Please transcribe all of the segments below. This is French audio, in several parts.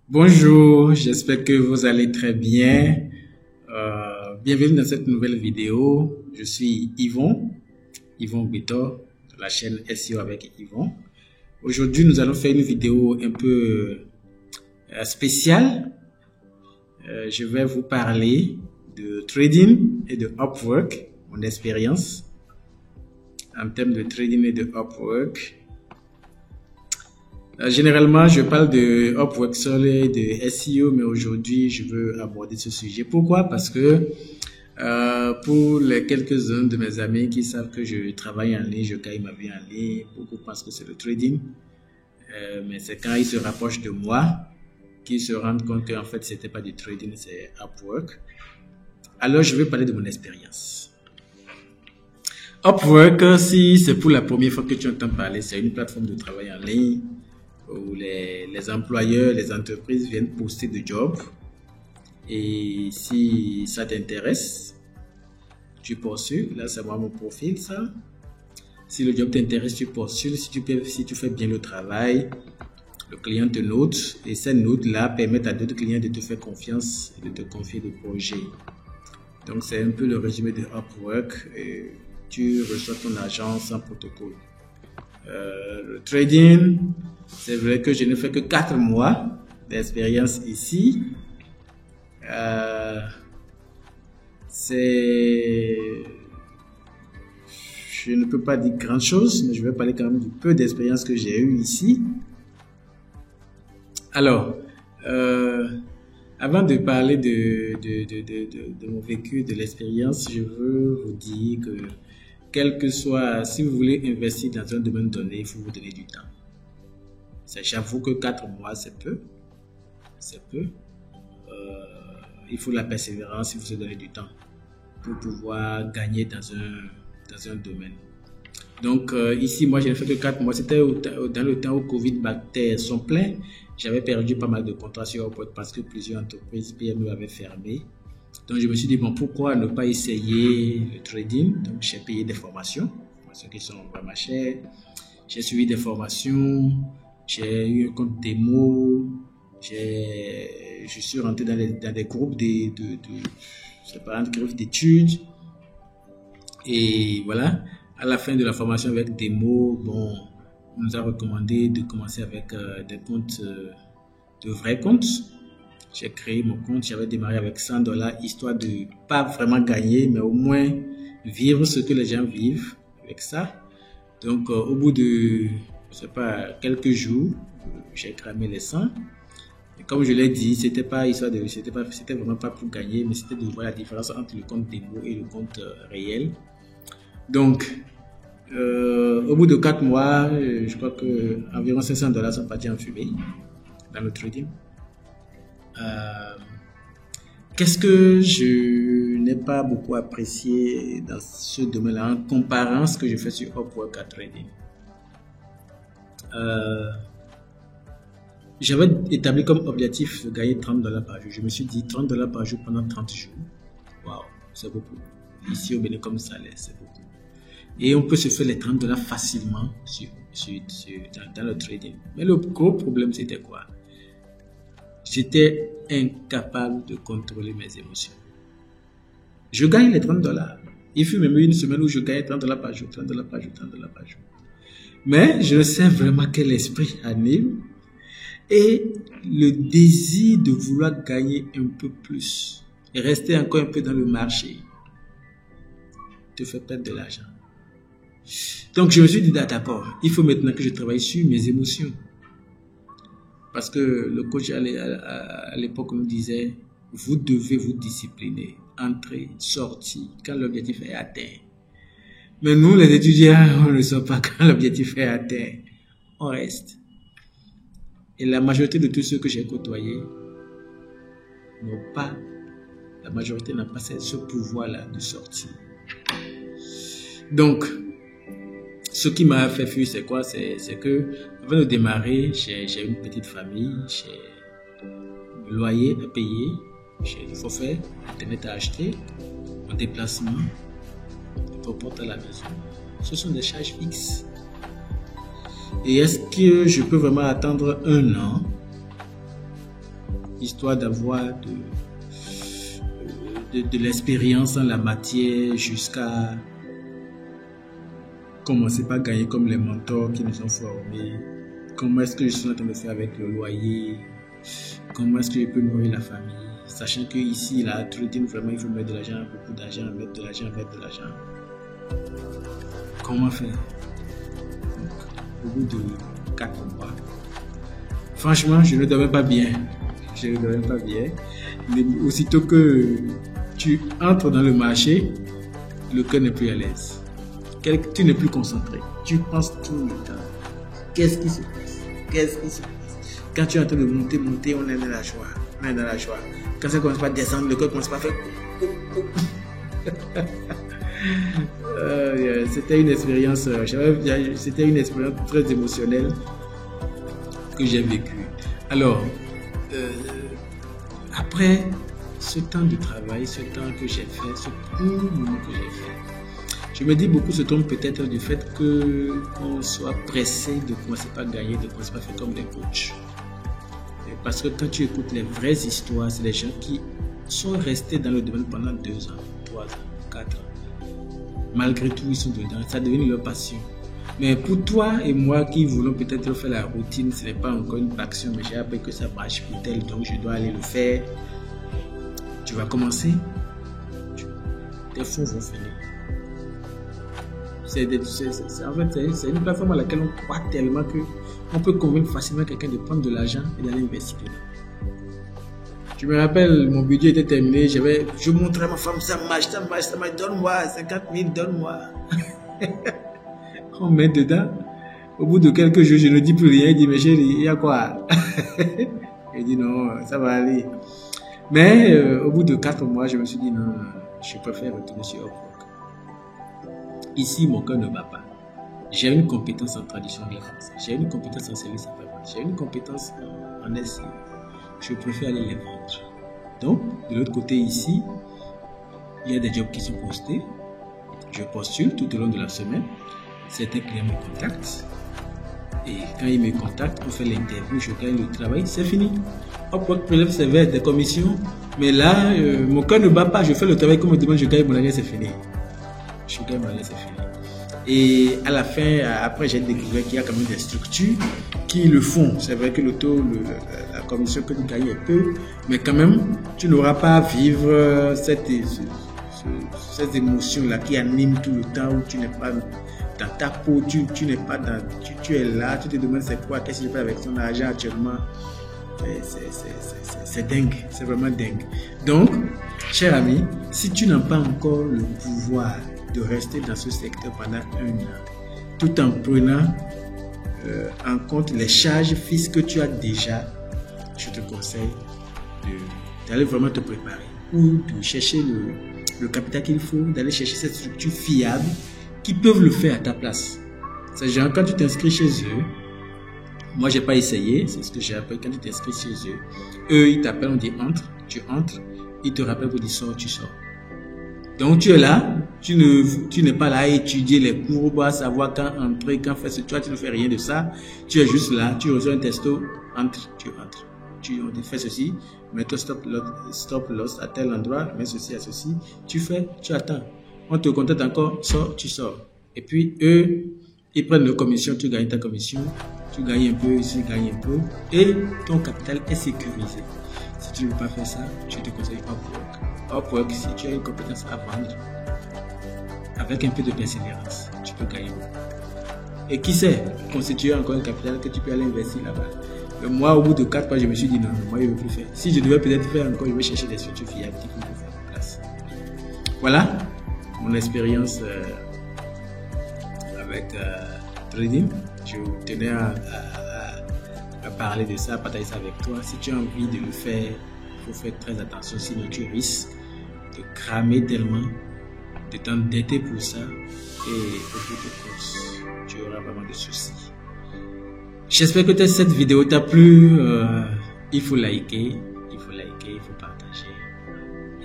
Bonjour, j'espère que vous allez très bien. Bienvenue dans cette nouvelle vidéo. Je suis Yvon Beto, de la chaîne SEO avec Yvon. Aujourd'hui, nous allons faire une vidéo un peu spéciale. Je vais vous parler de trading et de Upwork, mon expérience en termes de trading et de Upwork. Généralement, je parle de Upwork seul et de SEO, mais aujourd'hui, je veux aborder ce sujet. Pourquoi? Parce que pour les quelques-uns de mes amis qui savent que je travaille en ligne, je gagne ma vie en ligne, beaucoup pensent que c'est le trading. Mais c'est quand ils se rapprochent de moi qu'ils se rendent compte qu'en fait, c'était pas du trading, c'est Upwork. Alors, je vais parler de mon expérience. Upwork, si c'est pour la première fois que tu entends parler, c'est une plateforme de travail en ligne où les employeurs, les entreprises viennent poster de jobs. Et si ça t'intéresse, tu postules. Là, c'est moi mon profil, ça. Si le job t'intéresse, tu postules. Si tu fais bien le travail, le client te note. Et ces notes-là permettent à d'autres clients de te faire confiance et de te confier des projets. Donc, c'est un peu le résumé de Upwork. Et tu reçois ton argent sans protocole. Le trading, c'est vrai que je ne fais que 4 mois d'expérience ici. Je ne peux pas dire grand chose, mais je vais parler quand même du peu d'expérience que j'ai eu ici. Alors, avant de parler de mon vécu, de l'expérience, je veux vous dire que quel que soit, si vous voulez investir dans un domaine donné, il faut vous donner du temps. J'avoue que 4 mois, c'est peu. C'est peu. Il faut de la persévérance, il faut se donner du temps pour pouvoir gagner dans un domaine. Donc, ici, moi, je n'ai fait que 4 mois. C'était dans le temps où Covid battait son plein. J'avais perdu pas mal de contrats sur Upwork parce que plusieurs entreprises PME avaient fermé. Donc, je me suis dit, bon, pourquoi ne pas essayer le trading? Donc, j'ai payé des formations qui sont vraiment chères. J'ai suivi des formations. J'ai eu un compte démo. Je suis rentré dans des groupes d'études. Et voilà, à la fin de la formation avec démo, bon, on nous a recommandé de commencer avec des comptes, de vrais comptes. J'ai créé mon compte, j'avais démarré avec $100, histoire de pas vraiment gagner, mais au moins vivre ce que les gens vivent avec ça. Donc, au bout de, je sais pas, quelques jours, j'ai cramé les 100. Et comme je l'ai dit, c'était vraiment pas pour gagner, mais c'était de voir la différence entre le compte démo et le compte réel. Donc, au bout de 4 mois, je crois que environ $500 sont partis en fumée dans le trading. Qu'est-ce que je n'ai pas beaucoup apprécié dans ce domaine-là en comparant ce que je fais sur Upwork à trading? J'avais établi comme objectif de gagner $30 par jour. Je me suis dit $30 par jour pendant 30 jours. Waouh, c'est beaucoup. Ici au Bénin comme salaire, c'est beaucoup. Et on peut se faire les $30 facilement dans le trading. Mais le gros problème, c'était quoi? J'étais incapable de contrôler mes émotions. Je gagne les $30. Il fut même une semaine où je gagnais $30 par jour, $30 par jour, $30 par jour. Mais je sais vraiment que l'esprit anime et le désir de vouloir gagner un peu plus et rester encore un peu dans le marché te fait perdre de l'argent. Donc je me suis dit d'abord, il faut maintenant que je travaille sur mes émotions. Parce que le coach à l'époque nous disait, vous devez vous discipliner, entrer, sortir, quand l'objectif est atteint. Mais nous, les étudiants, on ne sort pas quand l'objectif est atteint. On reste. Et la majorité de tous ceux que j'ai côtoyés la majorité n'a pas ce pouvoir-là de sortir. Donc, ce qui m'a fait fuir, c'est quoi? C'est que, avant de démarrer, j'ai une petite famille, j'ai le loyer à payer, j'ai le forfait, Internet à acheter, mon déplacement, le transport à la maison. Ce sont des charges fixes. Et est-ce que je peux vraiment attendre un an histoire d'avoir de l'expérience en la matière jusqu'à commencer par gagner comme les mentors qui nous ont formés. Comment est-ce que je suis en train de faire avec le loyer? Comment est-ce que je peux nourrir la famille? Sachant que ici, là, tout le temps, vraiment, il faut mettre de l'argent, beaucoup d'argent, mettre de l'argent. Comment faire? Donc, au bout de 4 mois, franchement, je ne dormais pas bien. Mais aussitôt que tu entres dans le marché, le cœur n'est plus à l'aise. Tu n'es plus concentré. Tu penses tout le temps. Qu'est-ce qui se passe? Quand tu es en train de monter, on est dans la joie. Quand ça commence pas à descendre, le cœur commence pas à faire. C'était une expérience très émotionnelle que j'ai vécue. Alors, après ce temps de travail, ce temps que j'ai fait, ce court moment que j'ai fait, je me dis beaucoup se trompent peut-être du fait qu'on soit pressé de commencer par gagner, de commencer par faire comme des coachs. Parce que quand tu écoutes les vraies histoires, c'est des gens qui sont restés dans le domaine pendant 2 ans, 3 ans, 4 ans. Malgré tout, ils sont dedans. Ça devient leur passion. Mais pour toi et moi qui voulons peut-être faire la routine, ce n'est pas encore une passion, mais j'ai appris que ça marche pour tel, donc je dois aller le faire. Tu vas commencer. Tes fonds vont finir. C'est une plateforme à laquelle on croit tellement qu'on peut convaincre facilement quelqu'un de prendre de l'argent et d'aller investir dedans. Je me rappelle, mon budget était terminé, je montrais à ma femme, ça marche, donne-moi 50 000, donne-moi. On met dedans. Au bout de quelques jours, je ne dis plus rien, il dit, mais chérie, il y a quoi? Je dis non, ça va aller. Mais au bout de 4 mois, je me suis dit non, je préfère retourner sur Upwork. Ici, mon cœur ne bat pas. J'ai une compétence en traduction de la français. J'ai une compétence en service après-vente. J'ai une compétence en SEO. Je préfère aller les vendre. Donc, de l'autre côté ici, il y a des jobs qui sont postés. Je postule tout au long de la semaine. Certains clients me contactent. Et quand ils me contactent, on fait l'interview, je gagne le travail, c'est fini. Upwork prélève ses verres, des commissions. Mais là, mon cœur ne bat pas. Je fais le travail comme on me demande, je gagne mon argent, c'est fini. Je gagne mon argent, c'est fini. Et à la fin, après, j'ai découvert qu'il y a quand même des structures qui le font. C'est vrai que le taux, la commission que tu gagnes est peu, mais quand même, tu n'auras pas à vivre cette émotion-là qui anime tout le temps, où tu n'es pas dans ta peau, tu n'es pas dans, tu es là, tu te demandes c'est quoi, qu'est-ce que je fais avec ton argent actuellement. C'est dingue, c'est vraiment dingue. Donc, cher ami, si tu n'as pas encore le pouvoir de rester dans ce secteur pendant 1 an, tout en prenant en compte les charges fixes que tu as déjà, je te conseille d'aller vraiment te préparer ou de chercher le capital qu'il faut, d'aller chercher cette structure fiable qui peuvent le faire à ta place. C'est genre quand tu t'inscris chez eux, moi j'ai pas essayé, c'est ce que j'ai appris. Quand tu t'inscris chez eux, ils t'appellent, on dit entre, tu entres, ils te rappellent pour dire sors, tu sors. Donc tu es là, tu n'es pas là à étudier les courbes, à savoir quand entrer, quand faire ce, tu ne fais rien de ça. Tu es juste là, tu reçois un testo, entre, tu entres. On te fait ceci, mets-toi stop loss à tel endroit, mets ceci à ceci, tu fais, tu attends. On te contacte encore, sors, tu sors. Et puis eux, ils prennent leur commission, tu gagnes ta commission, tu gagnes un peu, ici, tu gagnes un peu, et ton capital est sécurisé. Si tu ne veux pas faire ça, je te conseille Upwork. Upwork, si tu as une compétence à vendre, avec un peu de persévérance, tu peux gagner. Et qui sait, constituer encore un capital que tu peux aller investir là-bas. Moi, au bout de 4 mois, je me suis dit non, moi, je ne veux plus faire. Si je devais peut-être faire encore, je vais chercher des structures fiables qui vont faire en place. Voilà mon expérience avec trading. Je tenais à parler de ça, à partager ça avec toi. Si tu as envie de le faire, il faut faire très attention, sinon tu risques de cramer tellement, de t'endetter pour ça, et au bout de course, tu auras vraiment des soucis. J'espère que cette vidéo t'a plu. Il faut liker, il faut partager.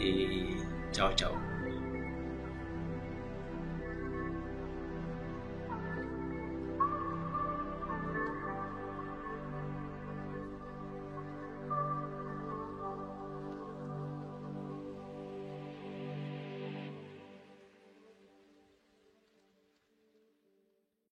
Et ciao, ciao.